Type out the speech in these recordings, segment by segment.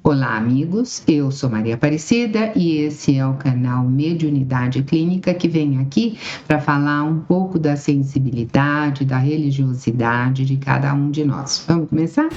Olá, amigos. Eu sou Maria Aparecida e esse é o canal Mediunidade Clínica que vem aqui para falar um pouco da sensibilidade, da religiosidade de cada um de nós. Vamos começar?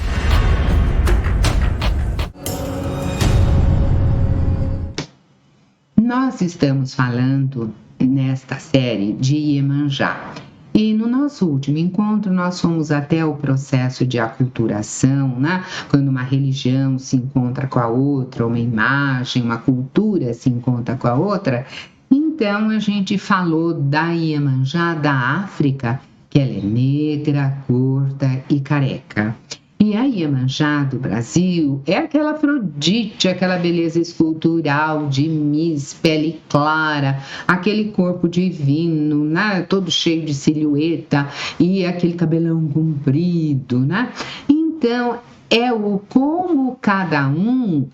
Nós estamos falando nesta série de Iemanjá. E no nosso último encontro, nós fomos até o processo de aculturação, né? Quando uma religião se encontra com a outra, uma imagem, uma cultura se encontra com a outra. Então, a gente falou da Iemanjá da África, que ela é negra, curta e careca. E a Iemanjá do Brasil é aquela Afrodite, aquela beleza escultural de Miss, pele clara, aquele corpo divino, né? Todo cheio de silhueta e aquele cabelão comprido, né? Então, é o como cada um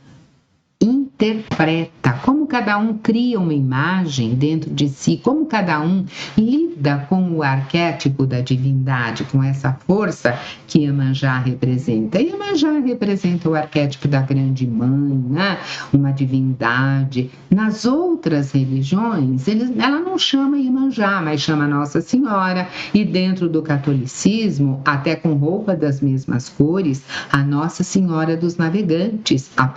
interpreta, como cada um cria uma imagem dentro de si, como cada um lida com o arquétipo da divindade, com essa força que Iemanjá representa. Iemanjá representa o arquétipo da grande mãe, né? Uma divindade. Nas outras religiões, ela não chama Iemanjá, mas chama Nossa Senhora, e dentro do catolicismo, até com roupa das mesmas cores, a Nossa Senhora dos Navegantes, a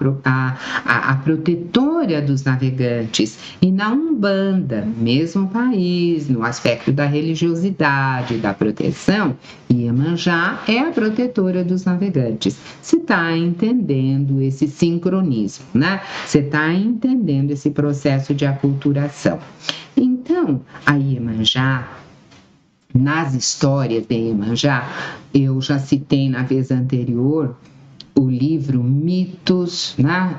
protetora dos navegantes. E na Umbanda, mesmo país, no aspecto da religiosidade, da proteção, Iemanjá é a protetora dos navegantes. Você está entendendo esse sincronismo, né? Você está entendendo esse processo de aculturação. Então, a Iemanjá, nas histórias de Iemanjá, eu já citei na vez anterior o livro Mitos, né,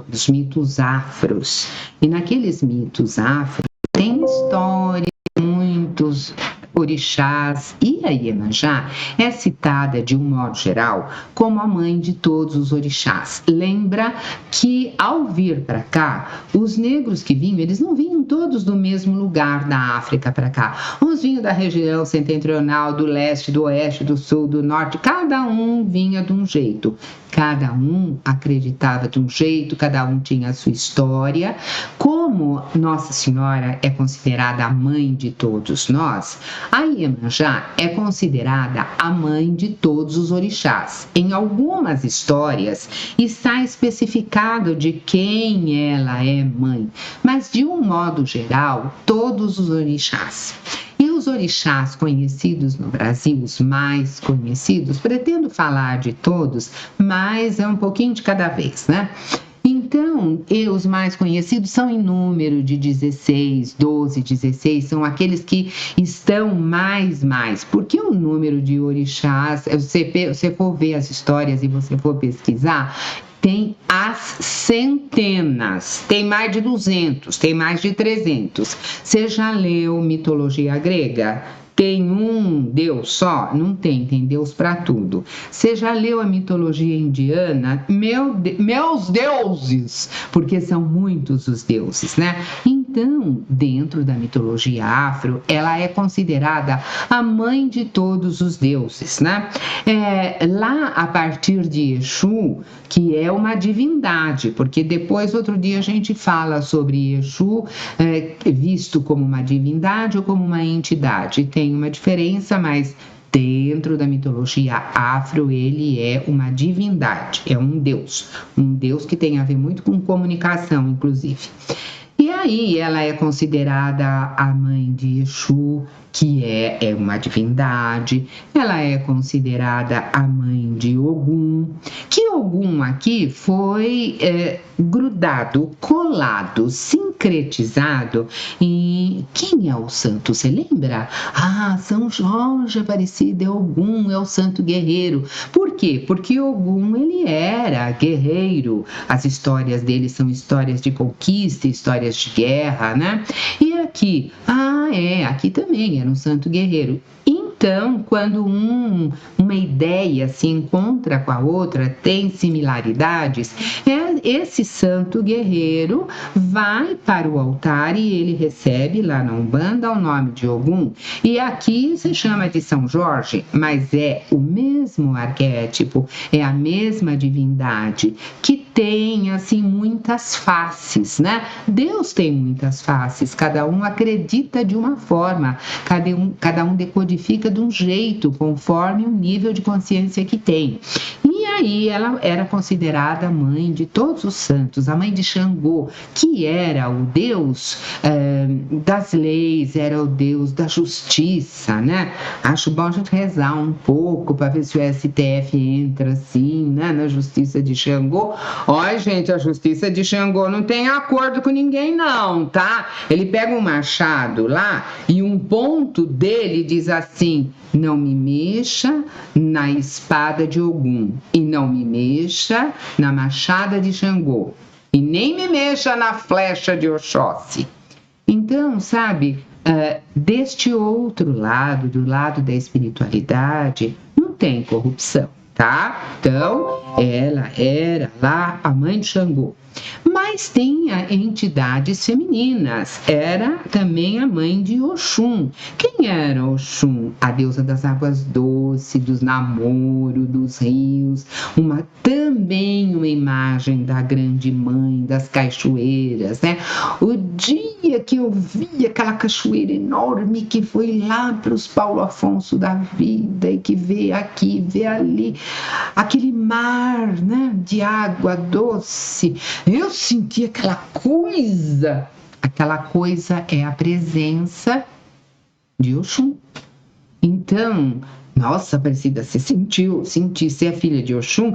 dos mitos afros. E naqueles mitos afros tem história, muitos orixás, e a Iemanjá é citada de um modo geral como a mãe de todos os orixás. Lembra que ao vir para cá, os negros que vinham, eles não vinham todos do mesmo lugar da África para cá. Uns vinham da região setentrional, do leste, do oeste, do sul, do norte, cada um vinha de um jeito. Cada um acreditava de um jeito, cada um tinha a sua história. Como Nossa Senhora é considerada a mãe de todos nós, a Iemanjá é considerada a mãe de todos os orixás. Em algumas histórias está especificado de quem ela é mãe, mas de um modo geral, todos os orixás. E os orixás conhecidos no Brasil, os mais conhecidos, pretendo falar de todos, mas é um pouquinho de cada vez, né? Então, os mais conhecidos são em número de 16, 12, 16, são aqueles que estão mais, porque o número de orixás, você for ver as histórias e você for pesquisar, tem as centenas, tem mais de 200, tem mais de 300. Você já leu mitologia grega? Tem um Deus só? Não tem Deus para tudo. Você já leu a mitologia indiana? Meus deuses! Porque são muitos os deuses, né? Então, dentro da mitologia afro, ela é considerada a mãe de todos os deuses, né? Lá, a partir de Exu, que é uma divindade, porque depois, outro dia, a gente fala sobre Exu visto como uma divindade ou como uma entidade. Tem uma diferença, mas dentro da mitologia afro, ele é uma divindade, é um deus que tem a ver muito com comunicação, inclusive. E aí ela é considerada a mãe de Exu, que é uma divindade. Ela é considerada a mãe de Ogum, que Ogum aqui foi grudado, colado, sincretizado em quem é o santo, você lembra? São Jorge Aparecido é Ogum, é o santo guerreiro. Por quê? Porque Ogum, ele era guerreiro. As histórias dele são histórias de conquista, histórias de guerra, né? E aqui, aqui também era um santo guerreiro. Então, quando uma ideia se encontra com a outra, tem similaridades, esse santo guerreiro vai para o altar e ele recebe lá na Umbanda o nome de Ogum. E aqui se chama de São Jorge, mas é o mesmo arquétipo, é a mesma divindade que tem, assim, muitas faces, né? Deus tem muitas faces, cada um acredita de uma forma, cada um decodifica de um jeito, conforme o nível de consciência que tem. E aí ela era considerada a mãe de todos os santos, a mãe de Xangô, que era o Deus das leis, era o Deus da justiça, né? Acho bom a gente rezar um pouco para ver se o STF entra assim, né, na justiça de Xangô. Olha, gente, a justiça de Xangô não tem acordo com ninguém não, tá? Ele pega um machado lá e um ponto dele diz assim: não me mexa na espada de Ogum e não me mexa na machada de Xangô e nem me mexa na flecha de Oxóssi. Então, sabe, deste outro lado, do lado da espiritualidade, não tem corrupção, tá? Então, ela era lá a mãe de Xangô. Mas tinha entidades femininas, era também a mãe de Oxum. Quem era Oxum? A deusa das águas doces, dos namoros, dos rios, também uma imagem da grande mãe das cachoeiras, né? O dia que eu vi aquela cachoeira enorme que foi lá para os Paulo Afonso da vida e que vê aqui, vê ali, aquele mar, né, de água doce, eu senti aquela coisa é a presença de Oxum. Então, nossa, Aparecida, você senti ser filha de Oxum?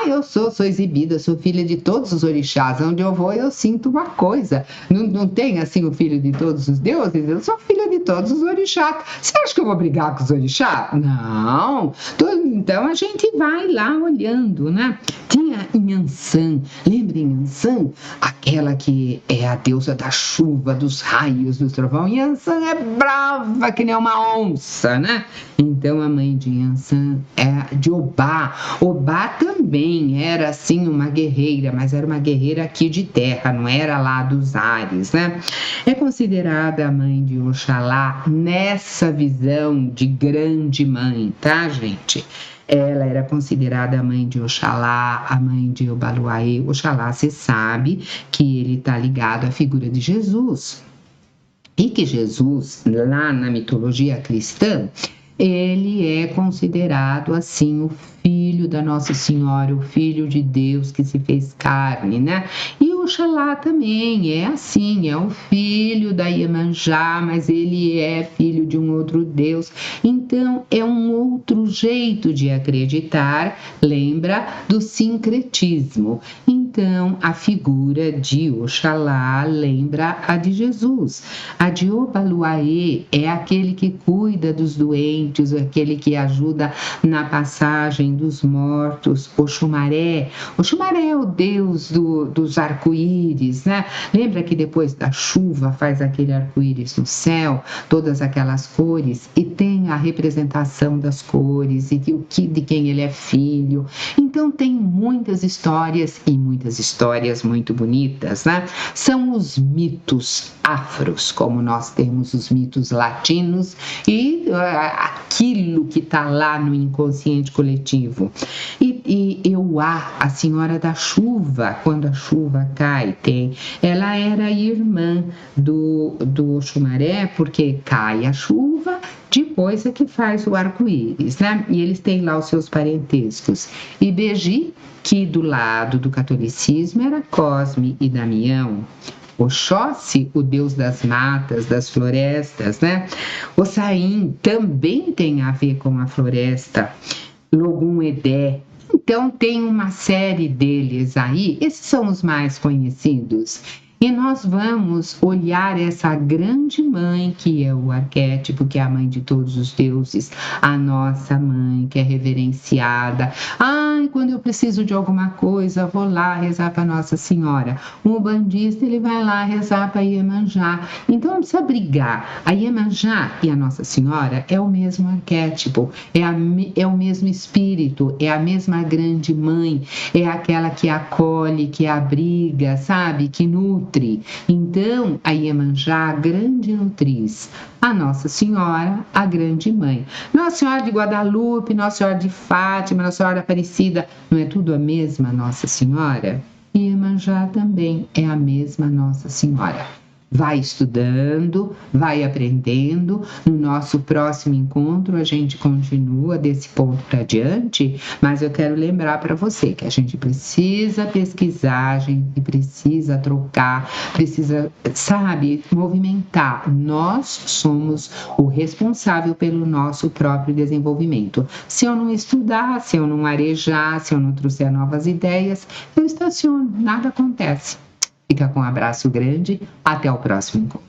Eu sou exibida, sou filha de todos os orixás. Onde eu vou, eu sinto uma coisa. Não tem, assim, o filho de todos os deuses? Eu sou filha de todos os orixás. Você acha que eu vou brigar com os orixás? Não. Então, a gente vai lá olhando, né? Tinha Inhansã. Lembra Inhansã? Aquela que é a deusa da chuva, dos raios, dos trovão. Inhansã é brava que nem uma onça, né? Então, a mãe de Inhansã é de Obá. Obá também era, assim, uma guerreira, mas era uma guerreira aqui de terra, não era lá dos ares, né? É considerada a mãe de Oxalá nessa visão de grande mãe, tá, gente? Ela era considerada a mãe de Oxalá, a mãe de Obaluaê. Oxalá, você sabe que ele está ligado à figura de Jesus. E que Jesus, lá na mitologia cristã, ele é considerado, assim, o filho da Nossa Senhora, o filho de Deus que se fez carne, né? E Oxalá também é assim, é o filho da Iemanjá, mas ele é filho de um outro Deus. Então, é um outro jeito de acreditar, lembra do sincretismo. Então, a figura de Oxalá lembra a de Jesus. A de Obaluaê é aquele que cuida dos doentes, aquele que ajuda na passagem dos mortos. Oxumaré é o deus dos arco-íris, né? Lembra que depois da chuva faz aquele arco-íris no céu, todas aquelas cores, e tem a representação das cores e de quem ele é filho. Então tem muitas histórias e muitas histórias muito bonitas, né? São os mitos afros, como nós temos os mitos latinos e aquilo que está lá no inconsciente coletivo. E Euá, a senhora da chuva, quando a chuva cai, ela era irmã do Oxumaré, porque cai a chuva, depois é que faz o arco-íris, né? E eles têm lá os seus parentescos. E Beji, que do lado do catolicismo era Cosme e Damião. Oxóssi, o deus das matas, das florestas, né? Ossain também tem a ver com a floresta. Logum Edé. Então, tem uma série deles aí, esses são os mais conhecidos. E nós vamos olhar essa grande mãe, que é o arquétipo, que é a mãe de todos os deuses, a nossa mãe, que é reverenciada. Quando eu preciso de alguma coisa, vou lá rezar para Nossa Senhora. O ubandista, ele vai lá rezar para Iemanjá. Então, não precisa brigar. A Iemanjá e a Nossa Senhora é o mesmo arquétipo, é o mesmo espírito, é a mesma grande mãe, é aquela que acolhe, que abriga, sabe, que nutre. Então, a Iemanjá, a grande nutriz, a Nossa Senhora, a grande mãe. Nossa Senhora de Guadalupe, Nossa Senhora de Fátima, Nossa Senhora Aparecida, não é tudo a mesma Nossa Senhora? Iemanjá também é a mesma Nossa Senhora. Vai estudando, vai aprendendo. No nosso próximo encontro a gente continua desse ponto para diante, mas eu quero lembrar para você que a gente precisa pesquisar, a gente precisa trocar, precisa, sabe, movimentar. Nós somos o responsável pelo nosso próprio desenvolvimento. Se eu não estudar, se eu não arejar, se eu não trouxer novas ideias, eu estaciono, nada acontece. Fica com um abraço grande, até o próximo encontro.